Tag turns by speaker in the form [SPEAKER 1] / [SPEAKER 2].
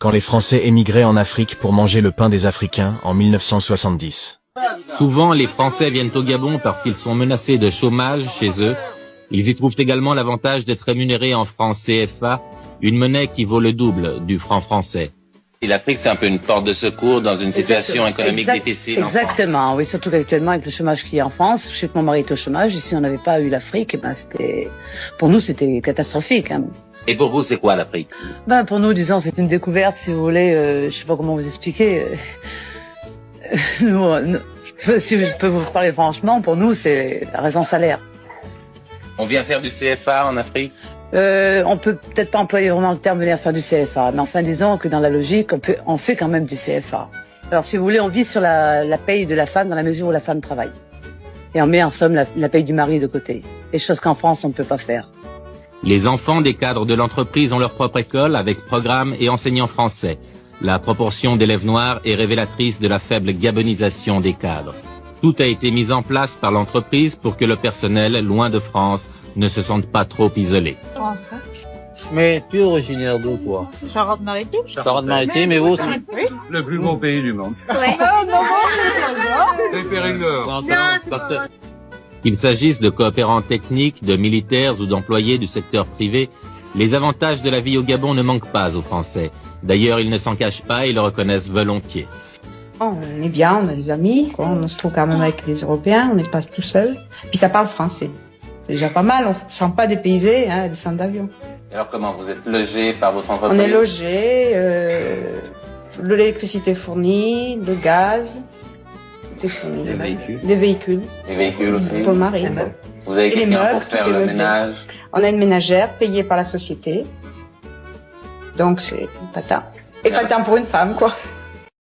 [SPEAKER 1] quand les Français émigraient en Afrique pour manger le pain des Africains en 1970.
[SPEAKER 2] Souvent, les Français viennent au Gabon parce qu'ils sont menacés de chômage chez eux. Ils y trouvent également l'avantage d'être rémunérés en francs CFA, une monnaie qui vaut le double du franc français. Et l'Afrique, c'est un peu une porte de secours dans une situation économique difficile.
[SPEAKER 3] Exactement, oui, surtout qu'actuellement, avec le chômage qu'il y a en France, je sais que mon mari est au chômage, et si on n'avait pas eu l'Afrique, pour nous, c'était catastrophique. Hein.
[SPEAKER 2] Et pour vous, c'est quoi l'Afrique?
[SPEAKER 3] Pour nous, disons, c'est une découverte, si vous voulez, je sais pas comment vous expliquer. Si je peux vous parler franchement, pour nous, c'est la raison salaire.
[SPEAKER 2] On vient faire du CFA en Afrique?
[SPEAKER 3] On peut peut-être pas employer vraiment le terme venir faire du CFA, mais enfin disons que dans la logique, on fait quand même du CFA. Alors si vous voulez, on vit sur la paye de la femme dans la mesure où la femme travaille. Et on met en somme la paye du mari de côté. Et chose qu'en France, on ne peut pas faire.
[SPEAKER 2] Les enfants des cadres de l'entreprise ont leur propre école avec programme et enseignants français. La proportion d'élèves noirs est révélatrice de la faible gabonisation des cadres. Tout a été mis en place par l'entreprise pour que le personnel, loin de France, ne se sente pas trop isolé.
[SPEAKER 4] Mais tu es originaire d'où, toi?
[SPEAKER 5] Charente-Maritime.
[SPEAKER 4] Charente-Maritime, et vous aussi?
[SPEAKER 5] Oui.
[SPEAKER 6] Le plus beau pays du monde.
[SPEAKER 5] Ouais.
[SPEAKER 6] C'est Périgord.
[SPEAKER 5] Non, c'est pas...
[SPEAKER 2] Qu'il s'agisse de coopérants techniques, de militaires ou d'employés du secteur privé, les avantages de la vie au Gabon ne manquent pas aux Français. D'ailleurs, ils ne s'en cachent pas et le reconnaissent volontiers.
[SPEAKER 7] On est bien, on a des amis, quoi. On se trouve quand même avec des Européens, on n'est pas tout seul. Puis ça parle français. C'est déjà pas mal, on ne se sent pas dépaysé, hein, à descendre d'avion.
[SPEAKER 2] Alors comment, vous êtes logé par votre entreprise?
[SPEAKER 7] On est logé, l'électricité fournie, le gaz, tout est fourni.
[SPEAKER 2] Les véhicules?
[SPEAKER 7] Les véhicules.
[SPEAKER 2] Les véhicules aussi?
[SPEAKER 7] Pour le mari.
[SPEAKER 2] Vous avez quelqu'un pour faire le ménage?
[SPEAKER 7] On a une ménagère payée par la société. Donc c'est patin. Et patin pour une femme, quoi.